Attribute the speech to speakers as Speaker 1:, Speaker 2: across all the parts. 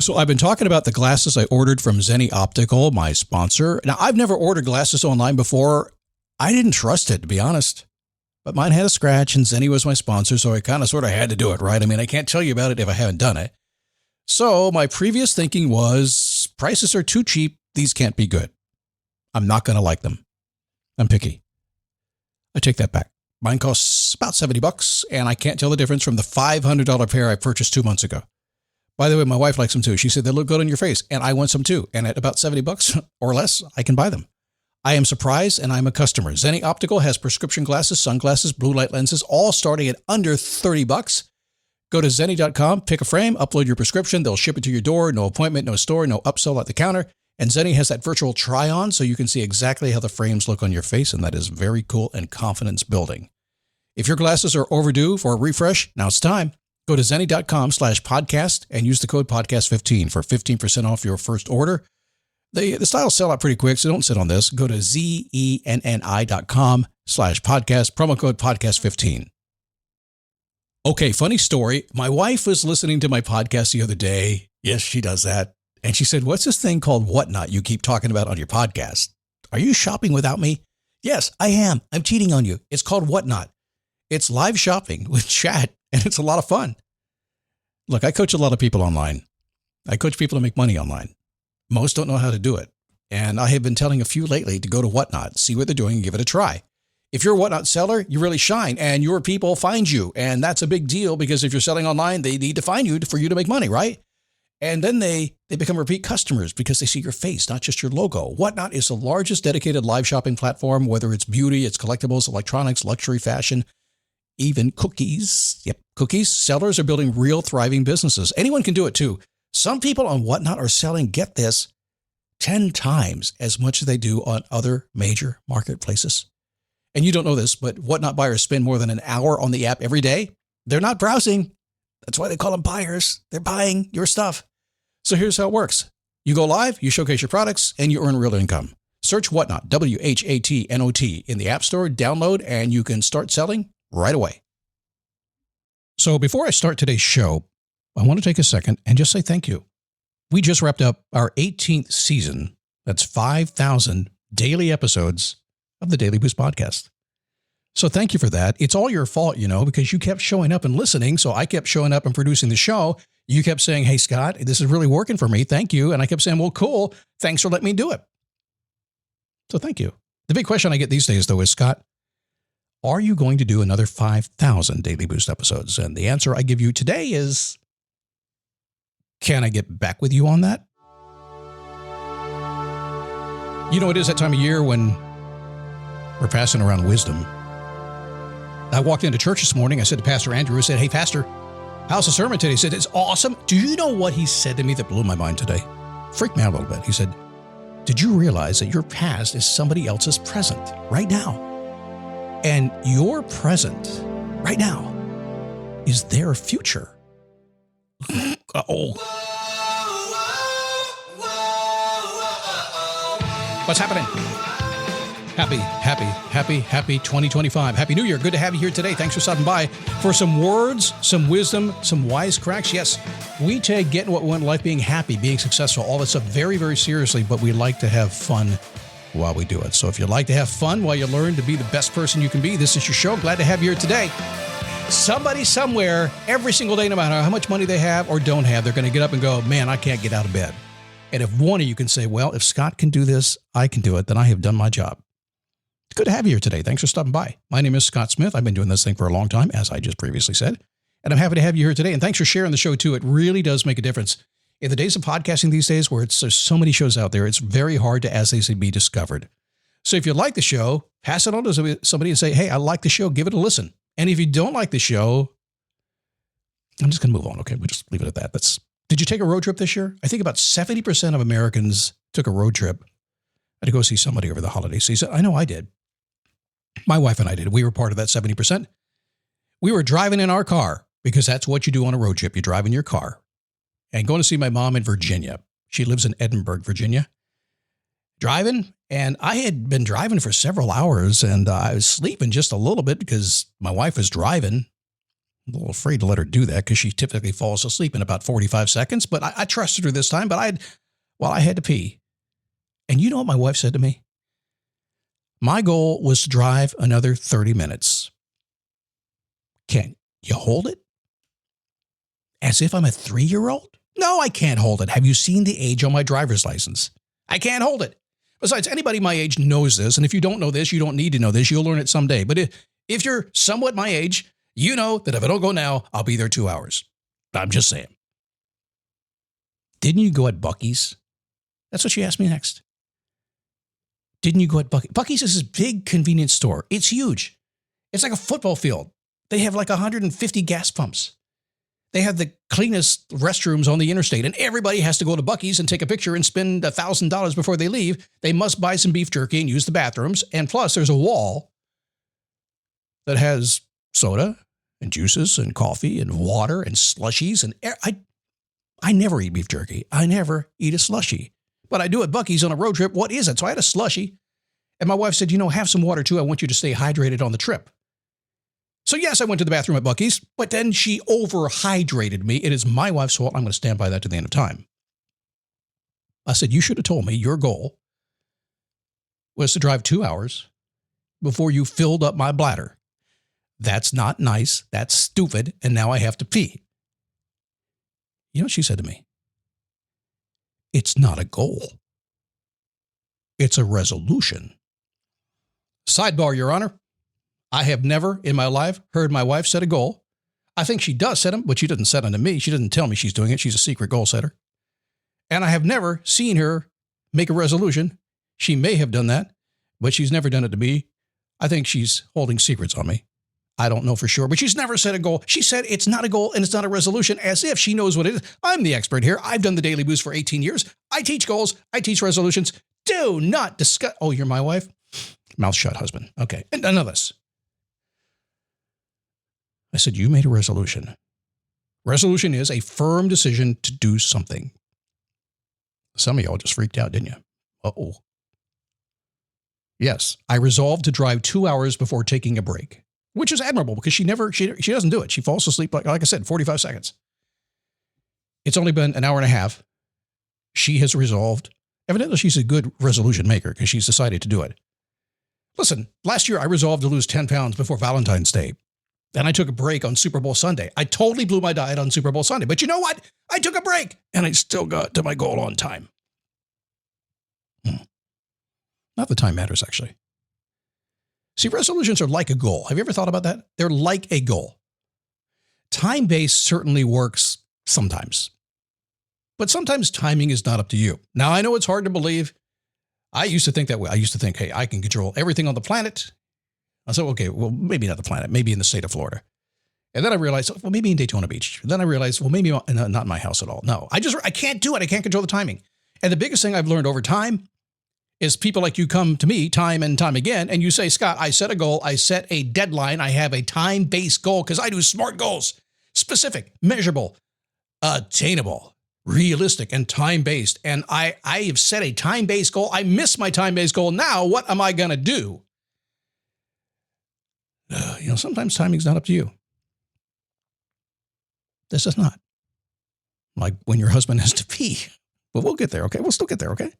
Speaker 1: So I've been talking about the glasses I ordered from Zenni Optical, my sponsor. Now, I've never ordered glasses online before. I didn't trust it, to be honest. But mine had a scratch, and Zenni was my sponsor, so I kind of sort of had to do it, right? I mean, I can't tell you about it if I haven't done it. So my previous thinking was, prices are too cheap. These can't be good. I'm not going to like them. I'm picky. I take that back. Mine costs about $70, and I can't tell the difference from the $500 pair I purchased 2 months ago. By the way, my wife likes them too. She said they look good on your face, and I want some too. And at about $70 or less, I can buy them. I am surprised, and I'm a customer. Zenni Optical has prescription glasses, sunglasses, blue light lenses, all starting at under $30. Go to Zenni.com, pick a frame, upload your prescription. They'll ship it to your door. No appointment, no store, no upsell at the counter. And Zenni has that virtual try-on, so you can see exactly how the frames look on your face, and that is very cool and confidence building. If your glasses are overdue for a refresh, now it's time. Go to Zenni.com/podcast and use the code podcast15 for 15% off your first order. The styles sell out pretty quick, so don't sit on this. Go to Zenni.com/podcast, promo code podcast15. Okay, funny story. My wife was listening to my podcast the other day. Yes, she does that. And she said, what's this thing called Whatnot you keep talking about on your podcast? Are you shopping without me? Yes, I am. I'm cheating on you. It's called Whatnot. It's live shopping with chat, and it's a lot of fun. Look, I coach a lot of people online. I coach people to make money online. Most don't know how to do it. And I have been telling a few lately to go to Whatnot, see what they're doing, and give it a try. If you're a Whatnot seller, you really shine, and your people find you. And that's a big deal because if you're selling online, they need to find you for you to make money, right? And then they become repeat customers because they see your face, not just your logo. Whatnot is the largest dedicated live shopping platform, whether it's beauty, it's collectibles, electronics, luxury, fashion, even cookies. Yep, cookies. Sellers are building real thriving businesses. Anyone can do it too. Some people on Whatnot are selling, get this, 10 times as much as they do on other major marketplaces. And you don't know this, but Whatnot buyers spend more than an hour on the app every day. They're not browsing. That's why they call them buyers. They're buying your stuff. So here's how it works. You go live, you showcase your products, and you earn real income. Search Whatnot, WHATNOT, in the App Store, download, and you can start selling right away. So before I start today's show, I want to take a second and just say thank you. We just wrapped up our 18th season. That's 5,000 daily episodes of the Daily Boost podcast. So thank you for that. It's all your fault, because you kept showing up and listening. So I kept showing up and producing the show. You kept saying, hey, Scott, this is really working for me. Thank you. And I kept saying, well, cool. Thanks for letting me do it. So thank you. The big question I get these days, though, is, Scott, are you going to do another 5,000 Daily Boost episodes? And the answer I give you today is, can I get back with you on that? It is that time of year when we're passing around wisdom. I walked into church this morning. I said to Pastor Andrew, I said, hey, Pastor, how's the sermon today? He said, it's awesome. Do you know what he said to me that blew my mind today? Freaked me out a little bit. He said, did you realize that your past is somebody else's present right now? And your present right now is their future. Uh-oh. What's happening? Happy 2025. Happy New Year. Good to have you here today. Thanks for stopping by for some words, some wisdom, some wisecracks. Yes, we take getting what we want in life, being happy, being successful, all that stuff very, very seriously, but we like to have fun while we do it. So if you like to have fun while you learn to be the best person you can be, this is your show. Glad to have you here today. Somebody somewhere, every single day, no matter how much money they have or don't have, they're going to get up and go, man, I can't get out of bed. And if one of you can say, well, if Scott can do this, I can do it, then I have done my job. It's good to have you here today. Thanks for stopping by. My name is Scott Smith. I've been doing this thing for a long time, as I just previously said. And I'm happy to have you here today. And thanks for sharing the show, too. It really does make a difference. In the days of podcasting these days, where there's so many shows out there, it's very hard to, as they say, be discovered. So if you like the show, pass it on to somebody and say, hey, I like the show. Give it a listen. And if you don't like the show, I'm just going to move on. Okay, we'll just leave it at that. Did you take a road trip this year? I think about 70% of Americans took a road trip to go see somebody over the holiday season. I know I did. My wife and I did. We were part of that 70%. We were driving in our car because that's what you do on a road trip. You drive in your car and going to see my mom in Virginia. She lives in Edinburgh, Virginia. Driving, and I had been driving for several hours, and I was sleeping just a little bit because my wife was driving. I'm a little afraid to let her do that because she typically falls asleep in about 45 seconds, but I trusted her this time, but I had to pee. And you know what my wife said to me? My goal was to drive another 30 minutes. Can you hold it? As if I'm a 3-year-old? No, I can't hold it. Have you seen the age on my driver's license? I can't hold it. Besides, anybody my age knows this, and if you don't know this, you don't need to know this. You'll learn it someday. But if you're somewhat my age, you know that if I don't go now, I'll be there 2 hours. I'm just saying. Didn't you go at Bucky's? That's what she asked me next. Didn't you go at Bucky's? Bucky's is this big convenience store. It's huge. It's like a football field. They have like 150 gas pumps. They have the cleanest restrooms on the interstate, and everybody has to go to Bucky's and take a picture and spend $1,000 before they leave. They must buy some beef jerky and use the bathrooms. And plus, there's a wall that has soda and juices and coffee and water and slushies. And I never eat beef jerky. I never eat a slushie. But I do at Bucky's on a road trip. What is it? So I had a slushie. And my wife said, have some water too. I want you to stay hydrated on the trip. So yes, I went to the bathroom at Bucky's, but then she overhydrated me. It is my wife's fault. I'm going to stand by that to the end of time. I said, you should have told me your goal was to drive 2 hours before you filled up my bladder. That's not nice. That's stupid. And now I have to pee. You know what she said to me? It's not a goal. It's a resolution. Sidebar, Your Honor. I have never in my life heard my wife set a goal. I think she does set them, but she doesn't set them to me. She doesn't tell me she's doing it. She's a secret goal setter. And I have never seen her make a resolution. She may have done that, but she's never done it to me. I think she's holding secrets on me. I don't know for sure, but she's never set a goal. She said it's not a goal and it's not a resolution, as if she knows what it is. I'm the expert here. I've done the Daily Boost for 18 years. I teach goals. I teach resolutions. Do not discuss. Oh, you're my wife? Mouth shut, husband. Okay. And none of this. I said, you made a resolution. Resolution is a firm decision to do something. Some of y'all just freaked out, didn't you? Uh-oh. Yes, I resolved to drive 2 hours before taking a break, which is admirable because she doesn't do it. She falls asleep, like I said, 45 seconds. It's only been an hour and a half. She has resolved. Evidently, she's a good resolution maker because she's decided to do it. Listen, last year I resolved to lose 10 pounds before Valentine's Day. Then I took a break on Super Bowl Sunday. I totally blew my diet on Super Bowl Sunday. But you know what? I took a break and I still got to my goal on time. Not the time matters, actually. See, resolutions are like a goal. Have you ever thought about that? They're like a goal. Time-based certainly works sometimes. But sometimes timing is not up to you. Now, I know it's hard to believe. I used to think that way. I used to think, hey, I can control everything on the planet. I said, okay, well, maybe not the planet, maybe in the state of Florida. And then I realized, well, maybe in Daytona Beach. Then I realized, well, maybe not in my house at all. No, I can't do it. I can't control the timing. And the biggest thing I've learned over time is people like you come to me time and time again, and you say, Scott, I set a goal. I set a deadline. I have a time-based goal because I do SMART goals. Specific, measurable, attainable, realistic, and time-based. And I have set a time-based goal. I missed my time-based goal. Now, what am I going to do? Sometimes timing's not up to you. This is not. Like when your husband has to pee. But we'll get there, okay? We'll still get there, okay?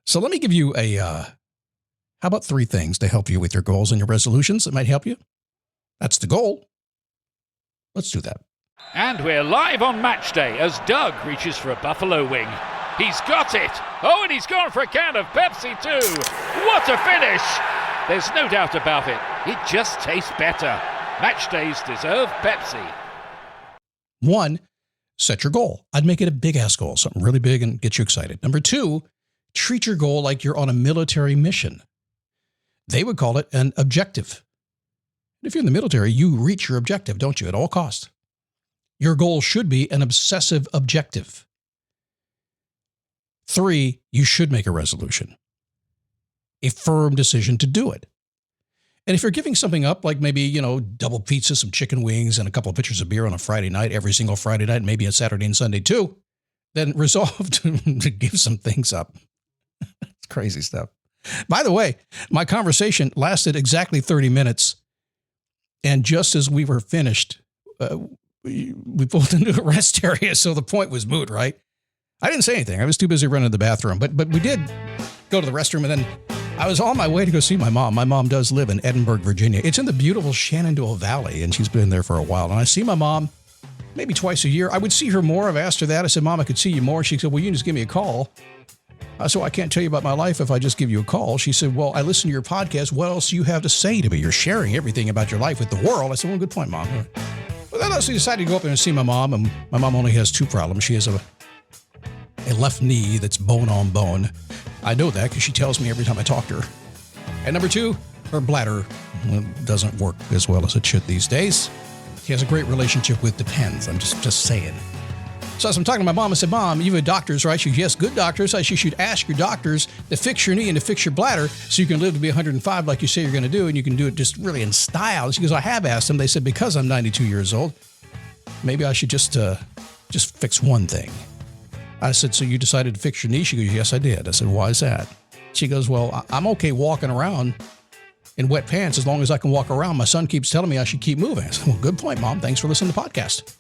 Speaker 1: So let me give you how about 3 things to help you with your goals and your resolutions that might help you? That's the goal. Let's do that.
Speaker 2: And we're live on match day as Doug reaches for a buffalo wing. He's got it. Oh, and he's gone for a can of Pepsi too. What a finish. There's no doubt about it. It just tastes better. Match days deserve Pepsi.
Speaker 1: 1, set your goal. I'd make it a big-ass goal, something really big and get you excited. Number 2, treat your goal like you're on a military mission. They would call it an objective. If you're in the military, you reach your objective, don't you, at all costs? Your goal should be an obsessive objective. 3, you should make a resolution. A firm decision to do it. And if you're giving something up, like maybe, double pizza, some chicken wings, and a couple of pitchers of beer on a Friday night, every single Friday night, maybe a Saturday and Sunday too, then resolve to give some things up. It's crazy stuff. By the way, my conversation lasted exactly 30 minutes. And just as we were finished, we pulled into a rest area, so the point was moot, right? I didn't say anything. I was too busy running to the bathroom. But we did go to the restroom, and then I was on my way to go see my mom. My mom does live in Edinburgh, Virginia. It's in the beautiful Shenandoah Valley, and she's been there for a while. And I see my mom maybe twice a year. I would see her more. I've asked her that. I said, Mom, I could see you more. She said, well, you can just give me a call. I said, well, I can't tell you about my life if I just give you a call. She said, well, I listen to your podcast. What else do you have to say to me? You're sharing everything about your life with the world. I said, well, good point, Mom. But then I decided to go up there and see my mom, and my mom only has two problems. She has a left knee that's bone on bone. I know that because she tells me every time I talk to her. And number two, her bladder doesn't work as well as it should these days. She has a great relationship with Depends. I'm just saying. So as I'm talking to my mom, I said, Mom, you have doctors, right? She said, yes, good doctors. I said, you should ask your doctors to fix your knee and to fix your bladder so you can live to be 105 like you say you're going to do, and you can do it just really in style. She goes, I have asked them. They said, because I'm 92 years old, maybe I should just fix one thing. I said, so you decided to fix your knee? She goes, yes, I did. I said, why is that? She goes, well, I'm okay walking around in wet pants as long as I can walk around. My son keeps telling me I should keep moving. I said, well, good point, Mom. Thanks for listening to the podcast.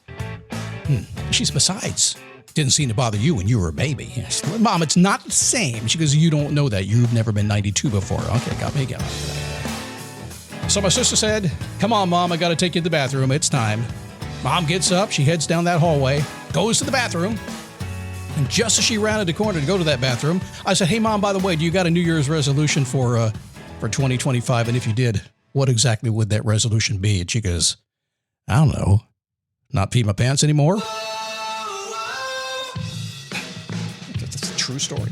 Speaker 1: She said, besides, didn't seem to bother you when you were a baby. I said, well, Mom, it's not the same. She goes, you don't know that. You've never been 92 before. Okay, got me again. So my sister said, come on, Mom, I got to take you to the bathroom. It's time. Mom gets up. She heads down that hallway, goes to the bathroom. And just as she rounded the corner to go to that bathroom, I said, hey, Mom, by the way, do you got a New Year's resolution for 2025? And if you did, what exactly would that resolution be? And she goes, I don't know, not pee my pants anymore. That's a true story.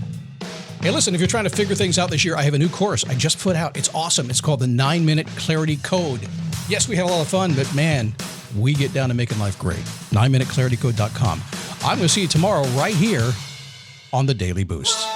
Speaker 1: Hey, listen, if you're trying to figure things out this year, I have a new course I just put out. It's awesome. It's called the 9-Minute Clarity Code. Yes, we have a lot of fun, but man, we get down to making life great. 9minuteclaritycode.com. I'm going to see you tomorrow right here on the Daily Boost.